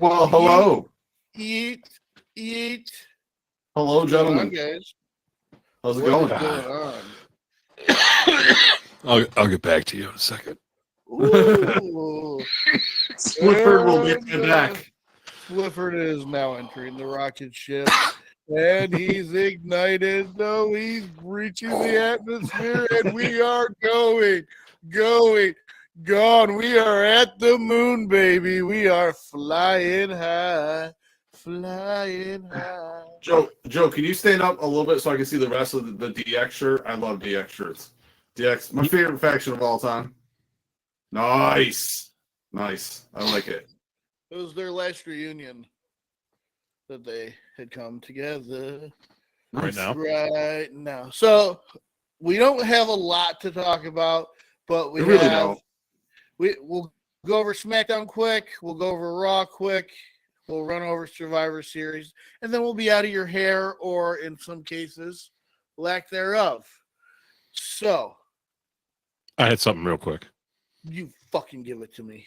Well, hello. Eat. Hello, gentlemen. Guys. How's it going? What's going on? I'll get back to you in a second. Ooh. Swifford will get you back. Swifford is now entering the rocket ship, and he's ignited. No, he's reaching the atmosphere, and we are going. Gone. We are at the moon, baby. We are flying high. Joe, can you stand up a little bit so I can see the rest of the DX shirt? I love DX shirts. DX, my favorite faction of all time. Nice. I like it. It was their last reunion that they had come together. Right now. So we don't have a lot to talk about, but we'll go over SmackDown quick. We'll go over Raw quick. We'll run over Survivor Series, and then we'll be out of your hair, or in some cases, lack thereof. So, I had something real quick. You fucking give it to me.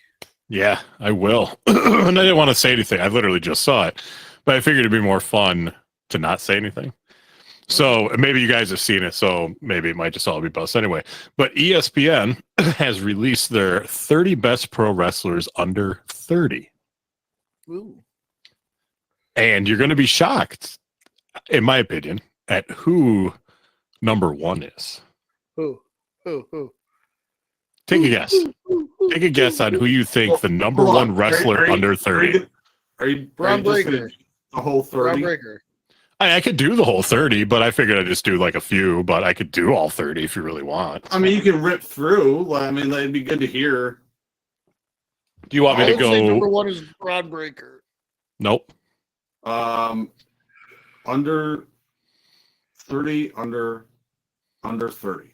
Yeah, I will. And I didn't want to say anything. I literally just saw it, but I figured it'd be more fun to not say anything. So maybe you guys have seen it, so maybe it might just all be bust anyway. But ESPN has released their 30 best pro wrestlers under 30. Ooh. And you're going to be shocked, in my opinion, at who number one is. Who? Take a guess. Take a guess on who you think the number one wrestler under 30. Are you Braun Breaker? The whole 30? Braun Breaker. I could do the whole 30, but I figured I'd just do like a few, but I could do all 30 if you really want. I mean, you can rip through. I mean, that'd be good to hear. Do you want me to go? Say number one is Braun Breaker. Nope. Under 30, under 30.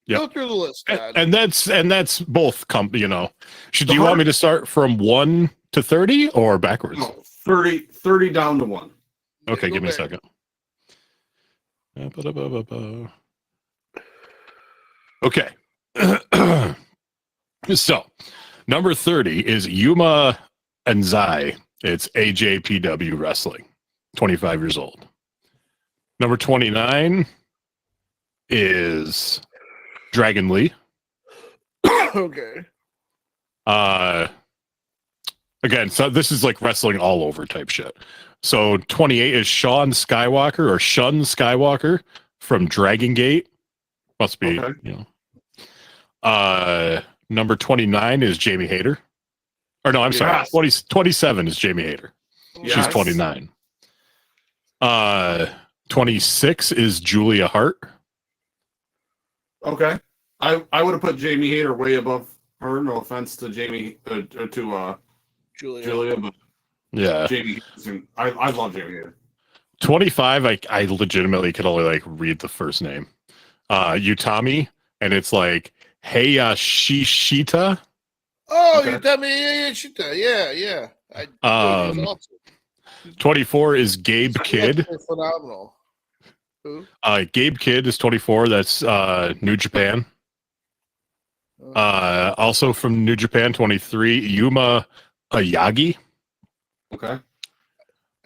Yep. Go through the list, Dad. And that's both do you want me to start from 1 to 30 or backwards? No, 30 down to 1. Okay, give me a second. Okay. So, number 30 is Yuma Enzai. It's AJPW Wrestling, 25 years old. Number 29 is Dragon Lee. Okay. Again, so this is like wrestling all over type shit. So 28 is Shun Skywalker from Dragon Gate. Must be, okay. Number 29 is Jamie Hayter. Or no, I'm sorry. 27 is Jamie Hayter. Yes. She's 29. 26 is Julia Hart. Okay. I would have put Jamie Hayter way above her. No offense to Jamie Julia, but yeah, Jamie. I love Jamie Hayter. 25. I legitimately could only like read the first name. Utami, and it's like Hayashishita. Oh, Okay. Utami Hayashishita. Yeah. 24 is Gabe Kidd. Phenomenal. Who? Gabe Kidd is 24. That's New Japan. Also from New Japan, 23, Yuma Ayagi. Okay.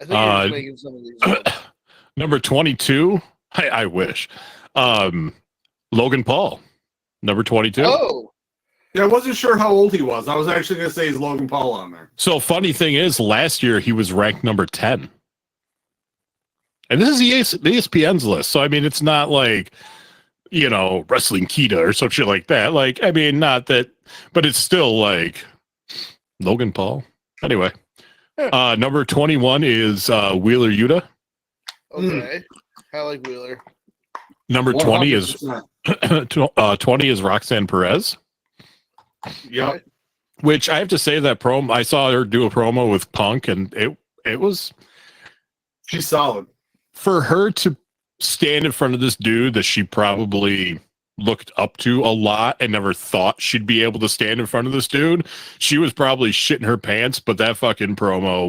I think you're making some of these up. Number 22, I wish. Logan Paul, number 22. Oh. Yeah, I wasn't sure how old he was. I was actually going to say he's Logan Paul on there. So funny thing is, last year he was ranked number 10. And this is ESPN's list. So, I mean, it's not like, Wrestling Kita or some shit like that. Like, I mean, not that, but it's still like Logan Paul. Anyway, number 21 is Wheeler Yuta. Okay. I like Wheeler. Number 20 is 20 is Roxanne Perez. Yep. Which I have to say that promo, I saw her do a promo with Punk, and it was, she's solid. For her to stand in front of this dude that she probably looked up to a lot and never thought she'd be able to stand in front of this dude, she was probably shitting her pants, but that fucking promo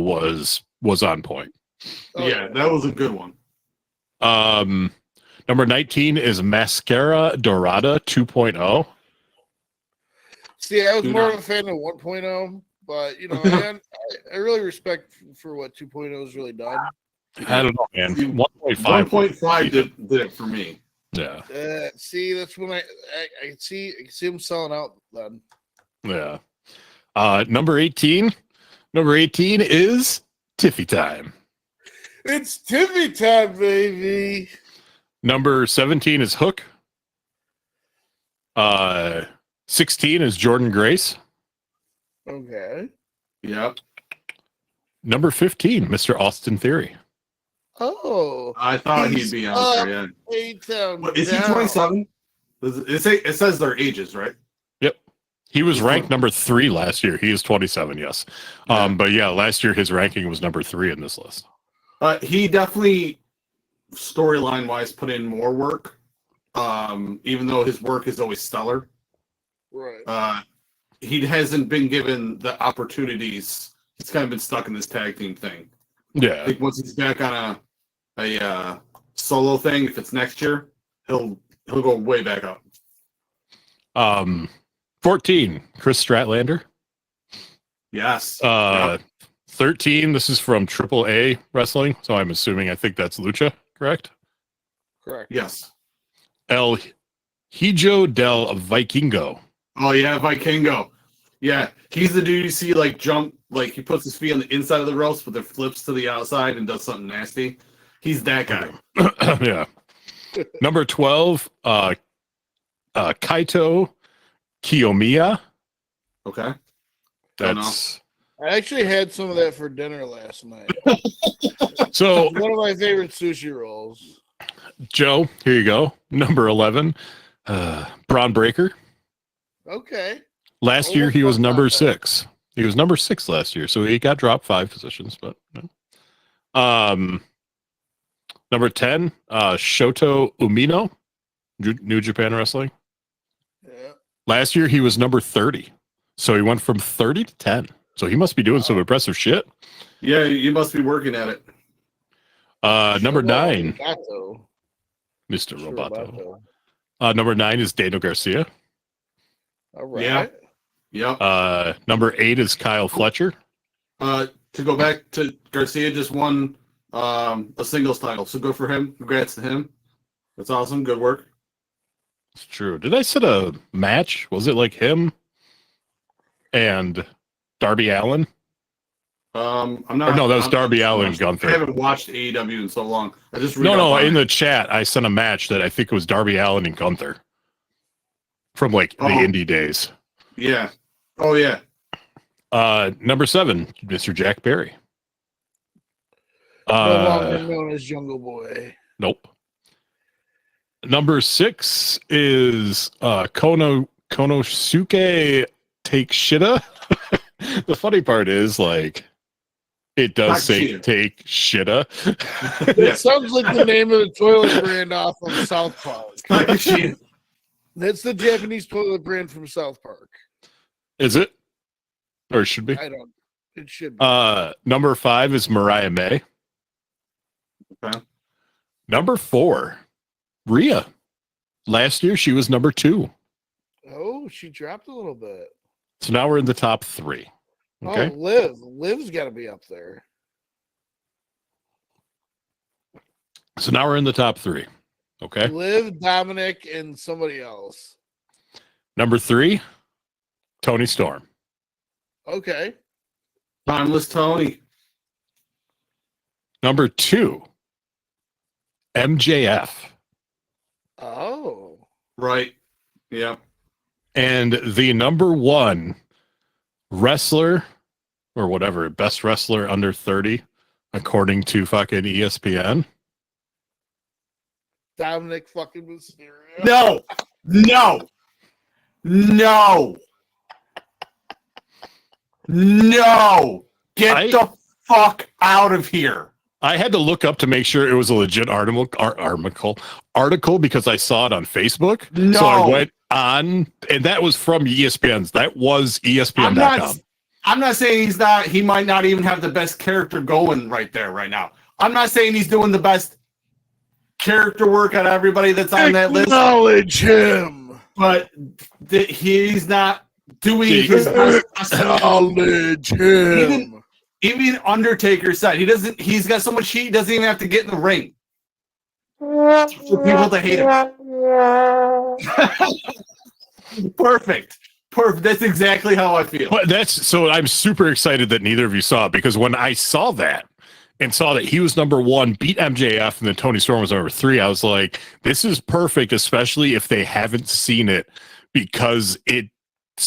was on point. Yeah, that was a good one. Number 19 is Mascara Dorada 2.0. See, I was more of a fan of 1.0, But man, I really respect for what 2.0 has really done. I don't know, man. 1.5. 1.5 did it for me. Yeah. See, that's when I see him selling out then. Yeah. Number 18. Number 18 is Tiffy time. It's Tiffy time, baby. Number 17 is Hook. 16 is Jordan Grace. Okay. Yep. Number 15, Mr. Austin Theory. Oh. I thought he'd be on there, yeah. Is he 27? It says their ages, right? Yep. He was ranked number 3 last year. He is 27, yes. But yeah, last year his ranking was number 3 in this list. He definitely, storyline wise, put in more work. Even though his work is always stellar. Right. He hasn't been given the opportunities. He's kind of been stuck in this tag team thing. Yeah. I think once he's back on a solo thing, if it's next year, he'll go way back up. 14, Chris Stratlander. Yes. 13, this is from AAA Wrestling, so I think that's Lucha, correct? Correct. Yes. El Hijo del Vikingo. Oh yeah, Vikingo. Yeah, he's the dude you see like jump, like he puts his feet on the inside of the ropes, but then flips to the outside and does something nasty. He's that guy. Yeah. Number 12, Kaito Kiyomiya. Okay. That's. I actually had some of that for dinner last night. So one of my favorite sushi rolls. Joe, here you go. Number 11, Braun Breaker. Okay. Last year he was number 6. He was number 6 last year, so he got dropped 5 positions. But number 10, Shoto Umino, New Japan Wrestling. Yeah. Last year he was number 30, so he went from 30 to 10. So he must be doing some impressive shit. Yeah, you must be working at it. Number 9, Roboto. Mr. Roboto. Number 9 is Daniel Garcia. All right. Yeah. Yep. Number 8 is Kyle Fletcher. To go back to Garcia, just won a singles title, so good for him. Congrats to him. That's awesome. Good work. It's true. Did I set a match? Was it like him and Darby Allin? I'm not. Or no, that was Darby Allin and Gunther. I haven't watched AEW in so long. I just in the chat I sent a match that I think it was Darby Allin and Gunther from like the indie days. Yeah. Oh yeah. Number 7, Mr. Jack Perry. No longer known as Jungle Boy. Nope. Number 6 is Konosuke Takeshita. The funny part is, like, it does say take shitta. It sounds like the name of the toilet brand off of South Park. That's the Japanese toilet brand from South Park. Is it? Or it should be? It should be. Number 5 is Mariah May. Okay. Number 4, Rhea. Last year she was number 2. Oh, she dropped a little bit. So now we're in the top 3. Okay. Oh, Liv. Liv's got to be up there. So now we're in the top 3. Okay. Liv, Dominic, and somebody else. Number 3, Tony Storm. Okay. Timeless Tony. Number 2, MJF. Oh. Right. Yeah. And the number 1 wrestler or whatever, best wrestler under 30, according to fucking ESPN. Dominic fucking Mysterio. No. Get the fuck out of here. I had to look up to make sure it was a legit article because I saw it on Facebook. No. So I went on, and that was from ESPN's. That was ESPN.com. I'm not saying he's not. He might not even have the best character going right there, right now. I'm not saying he's doing the best character work out of everybody that's on that list. Acknowledge him. But he's not doing his best. Acknowledge him. Even Undertaker said he's got so much heat, he doesn't even have to get in the ring for people to hate him. Perfect. That's exactly how I feel. But so I'm super excited that neither of you saw it, because when I saw that and saw that he was number 1, beat MJF, and then Tony Storm was number 3, I was like, this is perfect, especially if they haven't seen it, because it's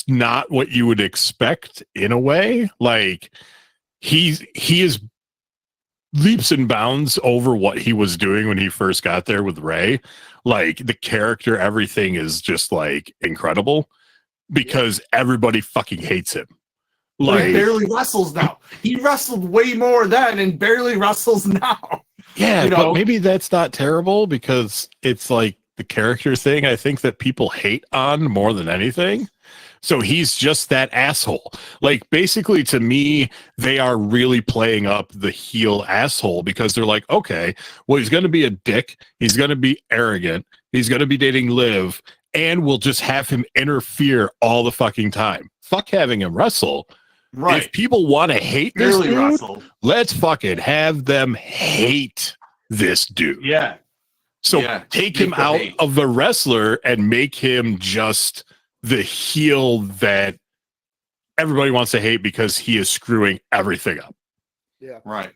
not what you would expect in a way. Like, he is leaps and bounds over what he was doing when he first got there with Ray. Like, the character, everything is just like incredible, because everybody fucking hates him. Like, he barely wrestles now. He wrestled way more then and barely wrestles now. Yeah, but maybe that's not terrible, because it's like the character thing I think that people hate on more than anything. So he's just that asshole. Like, basically, to me, they are really playing up the heel asshole, because they're like, okay, well, he's going to be a dick. He's going to be arrogant. He's going to be dating Liv, and we'll just have him interfere all the fucking time. Fuck having him wrestle. Right. If people want to hate this barely dude, wrestled. let's fucking have them hate this dude. Yeah. So take him out of the wrestler and make him just the heel that everybody wants to hate, because he is screwing everything up. Yeah. Right.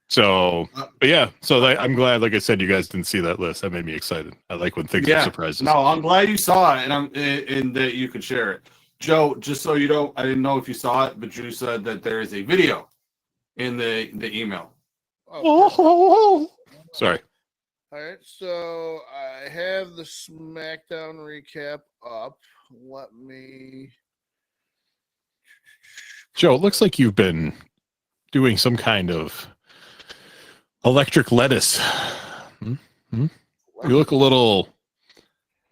So, but yeah. So I'm glad, like I said, you guys didn't see that list. That made me excited. I like when things are surprises. No, I'm glad you saw it, and that you could share it. Joe, just so you know, I didn't know if you saw it, but Drew said that there is a video in the email. Oh. Sorry. All right, so I have the SmackDown recap up. Let me. Joe, it looks like you've been doing some kind of electric lettuce. You look a little.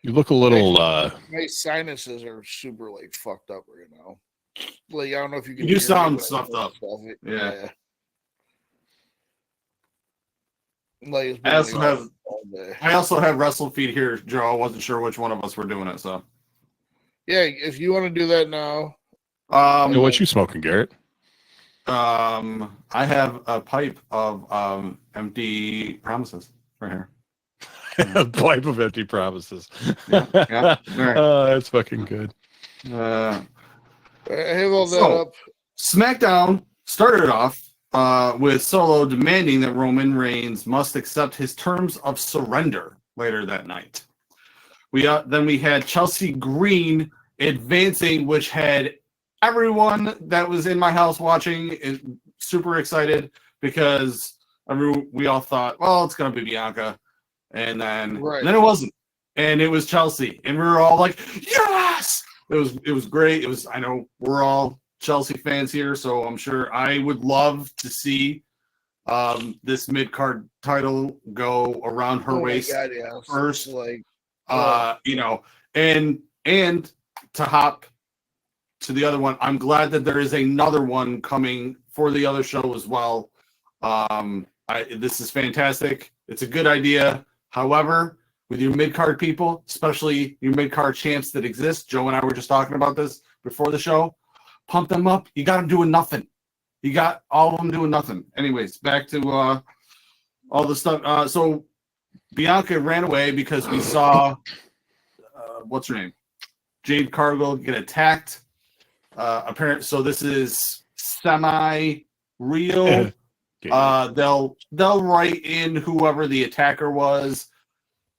My sinuses are super like fucked up right now. Like, I don't know if you can. You sound stuffed up. Yeah. Like, I also have WrestleFeed here, Joe. I wasn't sure which one of us were doing it, so. Yeah, if you want to do that now. What you smoking, Garrett? I have a pipe of empty promises right here. A pipe of empty promises. Yeah. Right. That's fucking good. I have all that up. SmackDown started off with Solo demanding that Roman Reigns must accept his terms of surrender later that night. Then we had Chelsea Green advancing, which had everyone that was in my house watching super excited, because we all thought, well, it's going to be Bianca. And then it wasn't. And it was Chelsea. And we were all like, yes! It was great. I know we're all Chelsea fans here, so I'm sure I would love to see this mid-card title go around her waist first. Like, and to hop to the other one, I'm glad that there is another one coming for the other show as well. This is fantastic. It's a good idea. However, with your mid-card people, especially your mid-card champs that exist, Joe and I were just talking about this before the show, pump them up. You got them doing nothing. You got all of them doing nothing. Anyways, back to all the stuff. So Bianca ran away because we saw, what's her name? Jade Cargill get attacked. So this is semi-real. They'll write in whoever the attacker was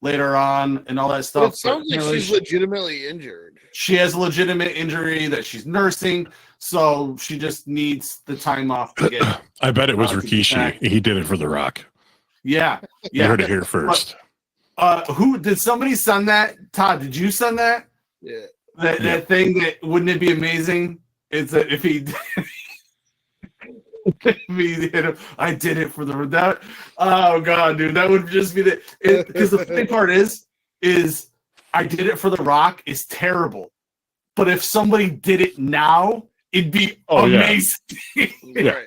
later on and all that stuff. It sounds like she's legitimately injured. She has a legitimate injury that she's nursing, so she just needs the time off to get. I bet it was Rikishi. He did it for The Rock. Yeah. You heard it here first. Who did somebody send that? Todd, did you send that? Yeah. That thing that wouldn't it be amazing? It's if he. I did it for that. Oh god, dude, that would just be because the funny part is I did it for The Rock is terrible, but if somebody did it now, it'd be amazing. Yeah.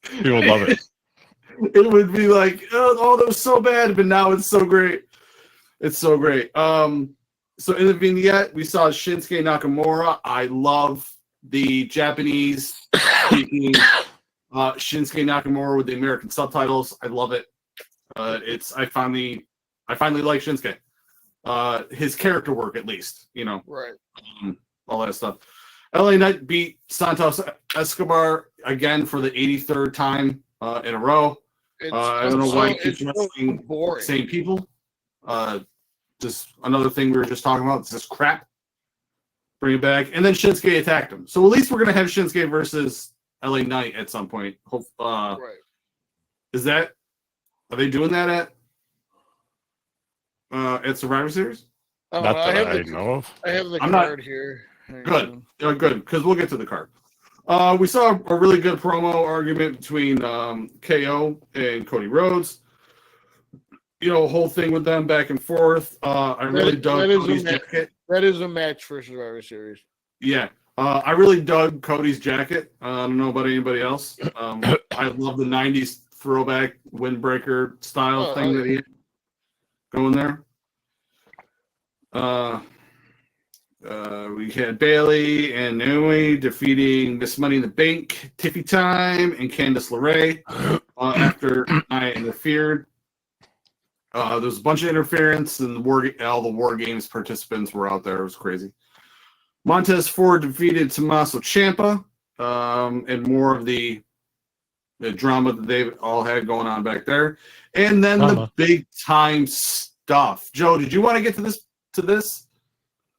People love it. It would be like, oh, that was so bad, but now it's so great. It's so great. So in the vignette, we saw Shinsuke Nakamura. I love the Japanese speaking Shinsuke Nakamura with the American subtitles. I love it. I finally like Shinsuke. His character work, at least, Right. All that stuff. LA Knight beat Santos Escobar again for the 83rd time in a row. I don't know why he keeps wrestling the same people. Just another thing we were just talking about. It's this crap. Bring it back. And then Shinsuke attacked him. So at least we're going to have Shinsuke versus LA Knight at some point. Right. Are they doing that at Survivor Series? Not that I know of. I have the card here. Good. Good, because we'll get to the card. We saw a really good promo argument between KO and Cody Rhodes. Whole thing with them back and forth. I really dug Cody's jacket. That is a match for Survivor Series. Yeah. I really dug Cody's jacket. I don't know about anybody else. I love the 90s throwback windbreaker style thing that he had going there. We had Bayley and Naomi defeating Miss Money in the Bank, Tiffy Time, and Candice LeRae after I interfered. There was a bunch of interference, and all the War Games participants were out there. It was crazy. Montez Ford defeated Tommaso Ciampa, and more of the drama that they've all had going on back there. And then the big time stuff. Joe, did you want to get to this?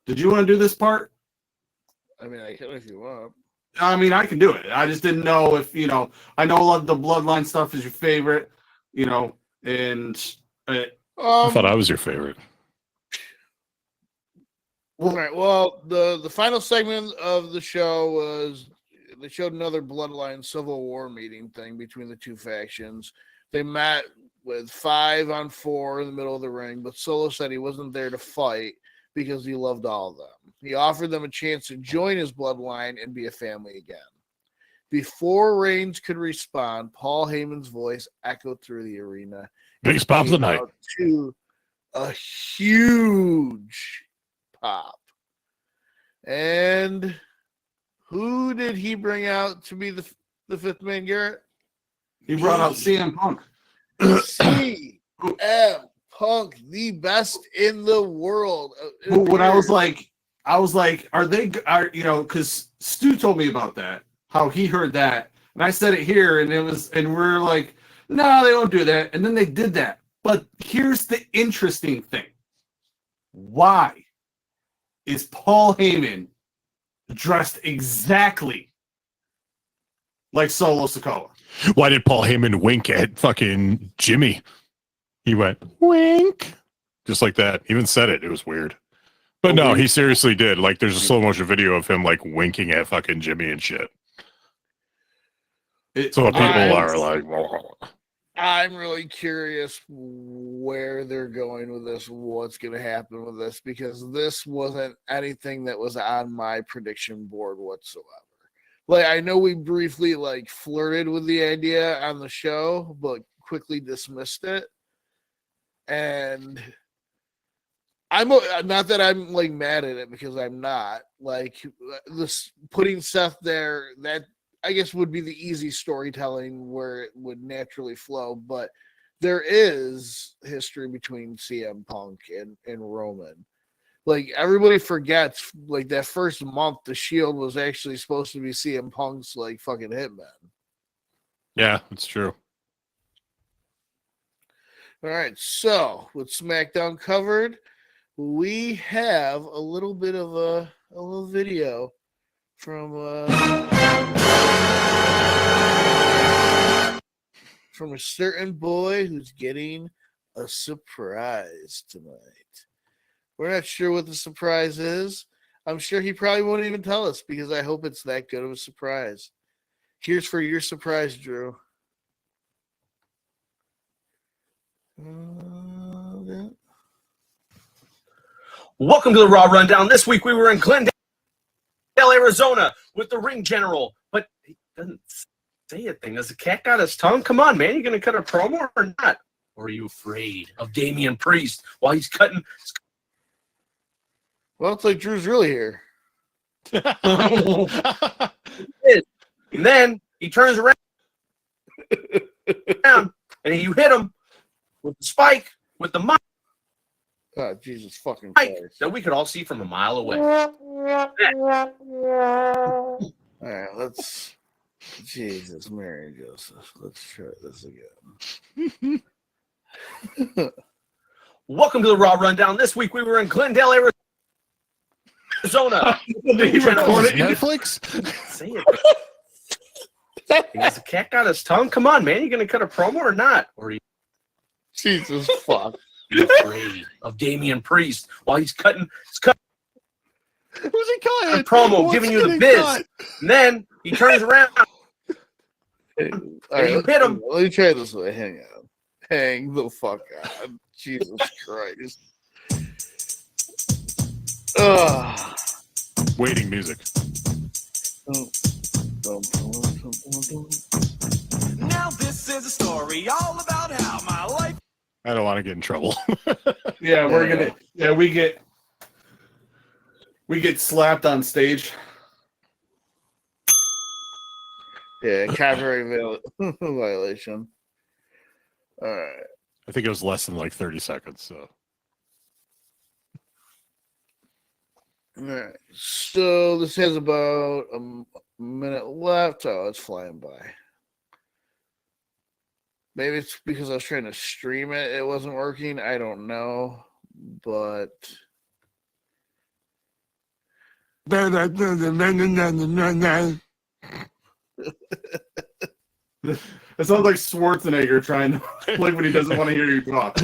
Did you want to do this part? I mean, I can if you want. I mean, I can do it. I just didn't know if, I know a lot of the Bloodline stuff is your favorite, and... I thought I was your favorite. All right. Well, the final segment of the show was they showed another Bloodline Civil War meeting thing between the two factions. They met with 5-on-4 in the middle of the ring, but Solo said he wasn't there to fight because he loved all of them. He offered them a chance to join his bloodline and be a family again. Before Reigns could respond, Paul Heyman's voice echoed through the arena. Biggest pop of the night. To a huge pop. And who did he bring out to be the fifth man, Garrett? He brought out CM Punk. CM Punk, the best in the world. When I was like, because Stu told me about that, how he heard that, and I said it here, and we're like, no, they don't do that, and then they did that. But here's the interesting thing: why is Paul Heyman dressed exactly like Solo Sikoa? Why did Paul Heyman wink at fucking Jimmy? He went, wink. Just like that. He even said it. It was weird. But no, he seriously did. Like, there's a slow motion video of him, like, winking at fucking Jimmy and shit. So people are like, whoa. I'm really curious where they're going with this, what's going to happen with this, because this wasn't anything that was on my prediction board whatsoever. Like, I know we briefly, like, flirted with the idea on the show, but quickly dismissed it. And I'm not that I'm, like, mad at it, because I'm not. Like, this putting Seth there, that I guess would be the easy storytelling where it would naturally flow, but there is history between CM Punk and Roman. Like, everybody forgets, like, that first month, the Shield was actually supposed to be CM Punk's, like, fucking hitman. Yeah, it's true. All right, so with SmackDown covered, we have a little bit of a little video from a certain boy who's getting a surprise tonight. We're not sure what the surprise is. I'm sure he probably won't even tell us, because I hope it's that good of a surprise. Here's for your surprise, Drew. Welcome to the Raw Rundown. This week we were in Glendale, Arizona with the ring general, but he doesn't say a thing. Has the cat got his tongue? Come on, man. You going to cut a promo or not? Or are you afraid of Damian Priest while he's cutting Well, it's like Drew's really here. And then he turns around and you hit him with the spike with the mic Oh, Jesus fucking Christ. that we could all see from a mile away. All right, let's. Jesus, Mary and Joseph. Let's try this again. Welcome to the Raw Rundown. This week we were in Glendale, Arizona. Did he record it? Netflix? Say it. Has the cat got his tongue? Come on, man. You gonna cut a promo or not? Or are you Jesus fuck. afraid of Damian Priest while he's cutting Who's he calling? a promo, What's giving you the getting biz? cut? And then he turns around. All right, you hit him. Let me try this way. Hang on. Hang the fuck on. Jesus Christ. Ugh. Waiting music. Now this is a story all about how my life. I don't want to get in trouble. Yeah, we get slapped on stage. Yeah, copyright violation. All right. I think it was less than like 30 seconds. So All right. So this has about a minute left. Oh, it's flying by. Maybe it's because I was trying to stream it. It wasn't working. I don't know. But It sounds like Schwarzenegger trying to like when he doesn't want to hear you talk.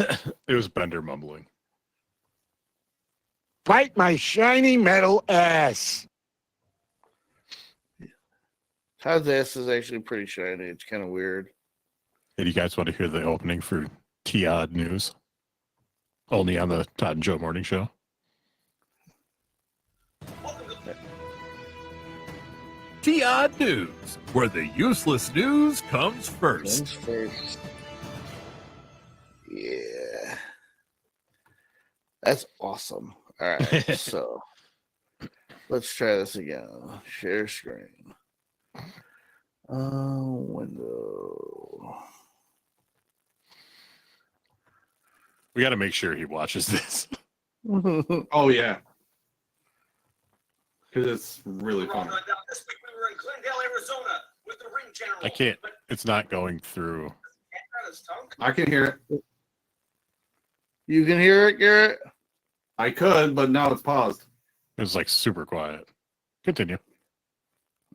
it was Bender mumbling. Bite my shiny metal ass. Todd's ass is actually pretty shiny. It's kind of weird. Hey, do you guys want to hear the opening for T-Odd News? Only on the Todd and Joe Morning Show. T-Odd News, where the useless news comes first. Things first. Yeah. That's awesome. All right. So let's try this again. Share screen. Window. We got to make sure he watches this. Oh yeah, because it's really Raw fun. Rundown. This week we were in Glendale, Arizona with the ring general. I can't. But It's not going through. the cat got his tongue? I can hear it. You can hear it, Garrett? I could, but now it's paused. It was like super quiet. Continue.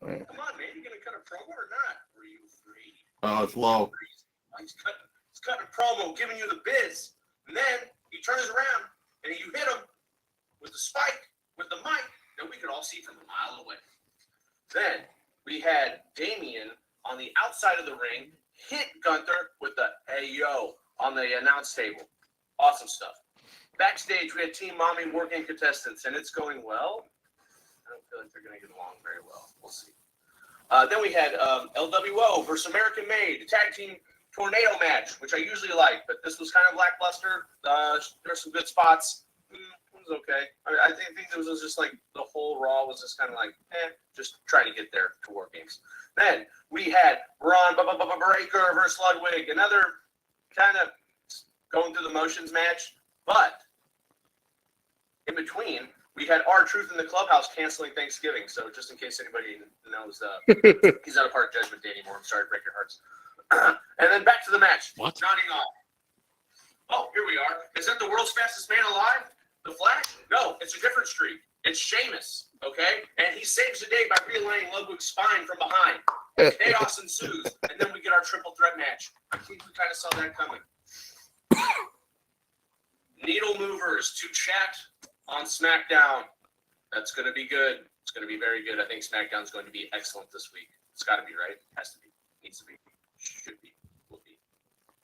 All right. Come on, man. You gonna cut a promo or not? Or are you afraid? Oh, it's low. He's cutting a promo, giving you the biz. And then he turns around and you hit him with the spike, with the mic that we could all see from a mile away. Then we had Damian on the outside of the ring hit Gunther with the "Hey yo" on the announce table. Awesome stuff. Backstage, we had Team Mommy working contestants, and it's going well. I don't feel like they're going to get along very well. We'll see. Then we had LWO versus American Made, a tag team tornado match, which I usually like, but this was kind of lackluster. There's some good spots. It was okay. I think it was just like the whole Raw was just kind of like, just trying to get there to WarGames. Then we had Braun Breaker versus Ludwig, another kind of going through the motions match, but in between, we had R-Truth in the clubhouse canceling Thanksgiving. So just in case anybody knows, he's not a part of Judgment Day anymore. I'm sorry to break your hearts. And then back to the match. What? Nodding off. Oh, here we are. Is that the world's fastest man alive? The Flash? No, it's a different streak. It's Sheamus, okay? And he saves the day by relaying Ludwig's spine from behind. Chaos ensues, and then we get our triple threat match. I think we kind of saw that coming. Needle movers to chat on SmackDown. That's going to be good. It's going to be very good. I think SmackDown's going to be excellent this week. It's got to be, right? Has to be. Needs to be. Should be. Will be.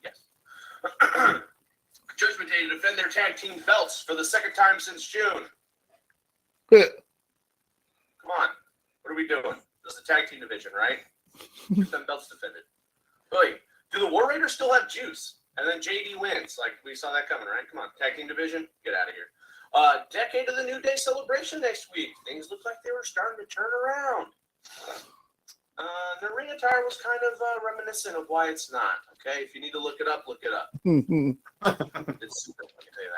Yes. Judgment Day to defend their tag team belts for the second time since June. Come on. What are we doing? This is the tag team division, right? Get them belts defended. Wait, do the War Raiders still have juice? And then JD wins. Like, we saw that coming, right? Come on. Tag team division? Get out of here. Decade of the New Day celebration next week. Things look like they were starting to turn around. The ring attire was kind of reminiscent of why it's not. Okay, if you need to look it up, look it up. It's super. I can tell you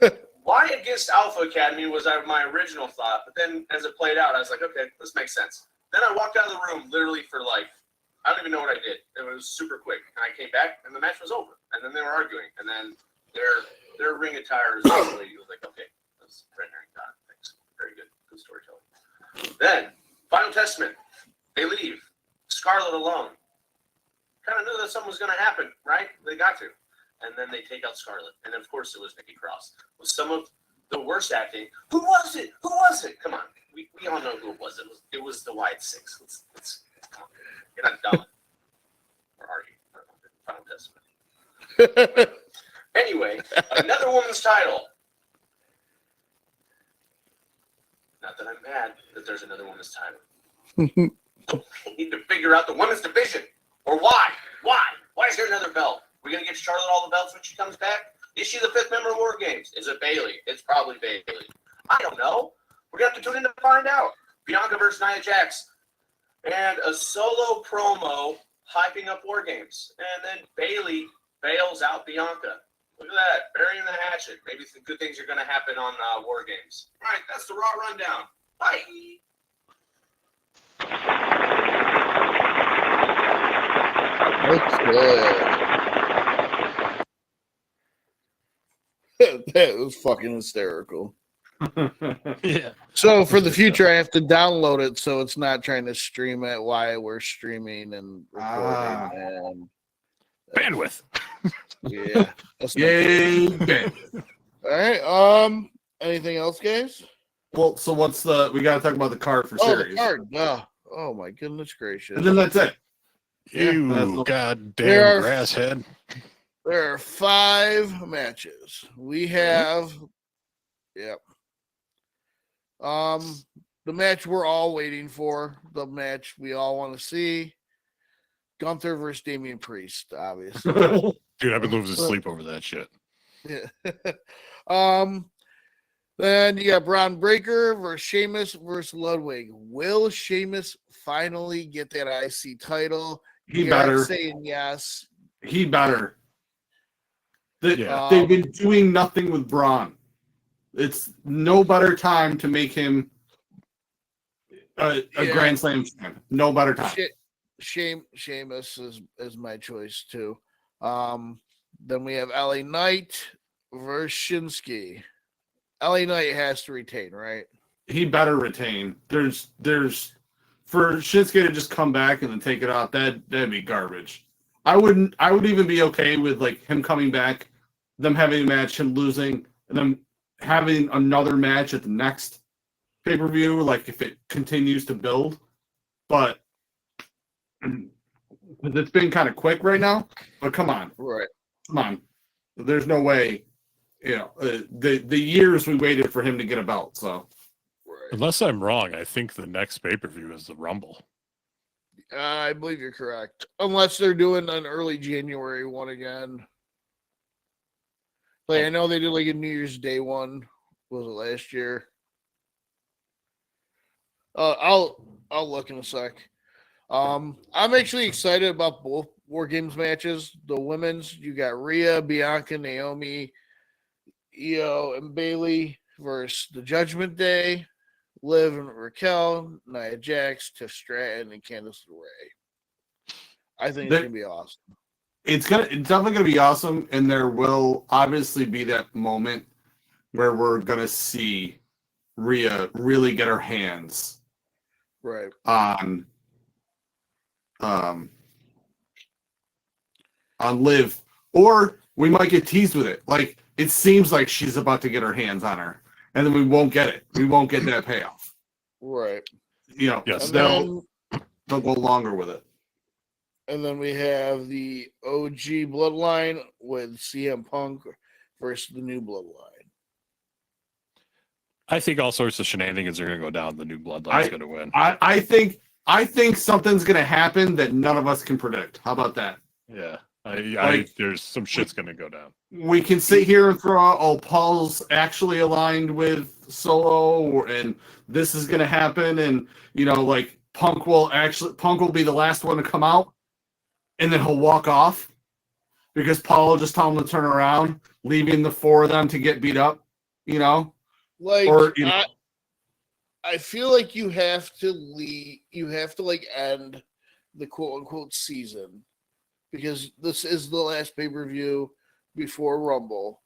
that. Why against Alpha Academy was my original thought, but then as it played out, I was like, okay, this makes sense. Then I walked out of the room literally for like, I don't even know what I did. It was super quick, and I came back, and the match was over, and then they were arguing, and then their ring attire is literally, it was like, okay, that's rendering. God, thanks, very good storytelling. Then Final Testament. They leave. Scarlett alone. Kind of knew that something was going to happen, right? They got to. And then they take out Scarlett. And of course it was Nikki Cross. With some of the worst acting. Who was it? Who was it? Come on. We all know who it was. It was the Wyatt Six. Let's come on. You're not dumb. Or are you? Final Testament. Anyway, another woman's title. Not that I'm mad that there's another woman's title. We need to figure out the women's division. Or why? Why? Why is there another belt? We're going to give Charlotte all the belts when she comes back? Is she the 5th member of WarGames? Is it Bayley? It's probably Bayley. I don't know. We're going to have to tune in to find out. Bianca versus Nia Jax. And a solo promo hyping up WarGames. And then Bayley bails out Bianca. Look at that. Burying the hatchet. Maybe some good things are going to happen on WarGames. All right, that's the Raw Rundown. Bye. That was fucking hysterical. Yeah. So for the future, I have to download it so it's not trying to stream it while we're streaming and recording. And Bandwidth. yeah. That's Yay! all right. Anything else, guys? Well, so what's we got to talk about the card for Oh, series. the card. Oh my goodness gracious. And then that's it. You goddamn There are- grass head. There are 5 matches. We have, yep. The match we're all waiting for, the match we all want to see. Gunther versus Damian Priest, obviously. Dude, I've been losing sleep over that shit. Yeah. Then you got Braun Breaker versus Sheamus versus Ludwig. Will Sheamus finally get that IC title? He Here better. I'm saying yes. He better. Yeah. They've been doing nothing with Braun. It's no better time to make him a Grand Slam champion. No better time. Sheamus is my choice too. Then we have LA Knight versus Shinsuke. LA Knight has to retain, right? He better retain. There's for Shinsuke to just come back and then take it out. That'd be garbage. I would even be okay with like him coming back, them having a match, him losing, and then having another match at the next pay-per-view, like if it continues to build. But it's been kind of quick right now. But come on. Right. Come on. There's no way, the years we waited for him to get a belt. So Unless I'm wrong, I think the next pay-per-view is the Rumble. I believe you're correct. Unless they're doing an early January one again. Like I know they did like a New Year's Day one. Was it last year? I'll look in a sec. I'm actually excited about both WarGames matches. The women's, you got Rhea, Bianca, Naomi, Io, and Bayley versus the Judgment Day. Liv and Raquel, Nia Jax, Tiff Stratton, and Candice LeRae. I think it's gonna be awesome. It's definitely gonna be awesome, and there will obviously be that moment where we're gonna see Rhea really get her hands Right. on Liv, or we might get teased with it. Like it seems like she's about to get her hands on her, and then we won't get it. We won't get that payoff. Right. Yes. They'll go longer with it. And then we have the OG Bloodline with CM Punk versus the New Bloodline. I think all sorts of shenanigans are going to go down. The New Bloodline's going to win. I think something's going to happen that none of us can predict. How about that? Yeah. There's some shit's gonna go down. We can sit here and throw out, oh, Paul's actually aligned with Solo, and this is gonna happen, and like Punk will be the last one to come out, and then he'll walk off because Paul will just tell him to turn around, leaving the four of them to get beat up. I feel like you have to end the quote unquote season, because this is the last pay-per-view before Rumble.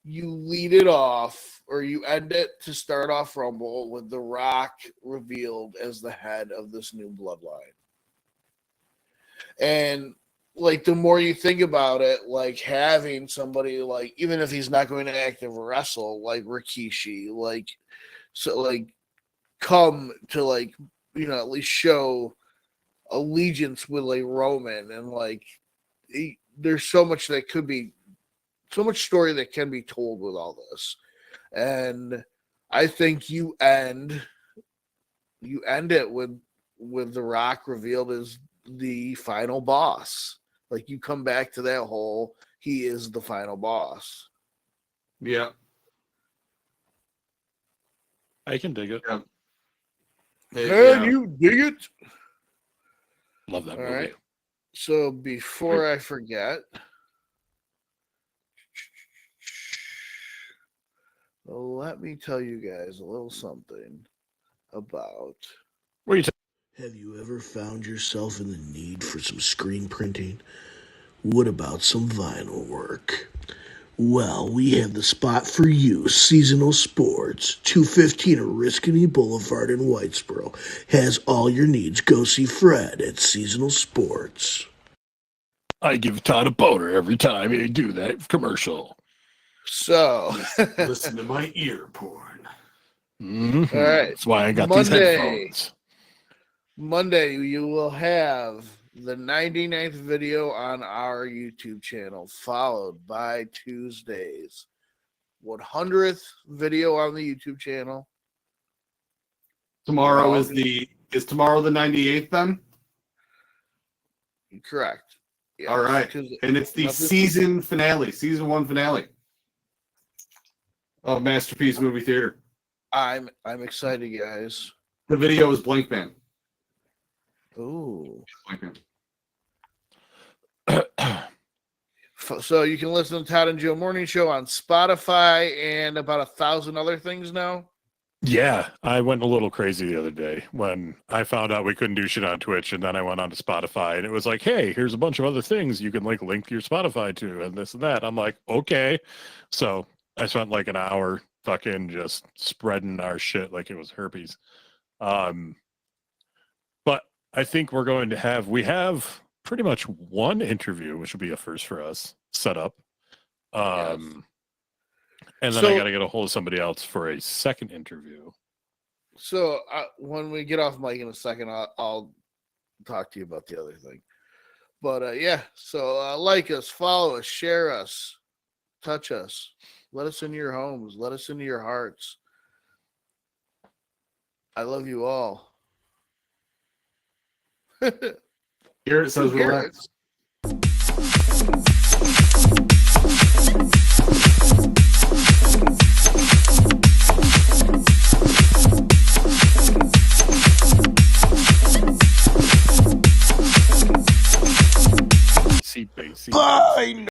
You lead it off, or you end it to start off Rumble with The Rock revealed as the head of this new bloodline. And the more you think about it, having somebody even if he's not going to active wrestle, like Rikishi, come to at least show allegiance with Roman, and there's so much story that can be told with all this. And I think you end it with The Rock revealed as the final boss. You come back to that whole, he is the final boss. Yeah. I can dig it. Can you dig it? Love that All movie. right. So before I forget, let me tell you guys a little something about. What are you Have you ever found yourself in the need for some screen printing? What about some vinyl work? Well, we have the spot for you. Seasonal Sports, 215 Oriskany Boulevard in Whitesboro, has all your needs. Go see Fred at Seasonal Sports. I give Todd a boner every time you do that commercial. So, listen to my ear porn. Mm-hmm. All right. That's why I got these headphones. Monday, you will have the 99th video on our YouTube channel, followed by Tuesday's 100th video on the YouTube channel. Tomorrow is tomorrow the 98th then? Correct. Yes. All right. And it's the season 1 finale of Masterpiece Movie Theater. I'm excited, guys. The video is Blank Man. Ooh. Blank Man. So you can listen to Todd and Joe Morning Show on Spotify and about 1,000 other things now. Yeah, I went a little crazy the other day when I found out we couldn't do shit on Twitch, and then I went on to Spotify, and it was like, hey, here's a bunch of other things you can link your Spotify to, and this and that. I'm like, okay. So I spent an hour fucking just spreading our shit like it was herpes. But I think we have pretty much one interview, which will be a first for us, set up. Yes. And then I got to get a hold of somebody else for a second interview. So when we get off mic in a second, I'll talk to you about the other thing. But yeah, so like us, follow us, share us, touch us, let us into your homes, let us into your hearts. I love you all. Here it says relax. See, base. Bye.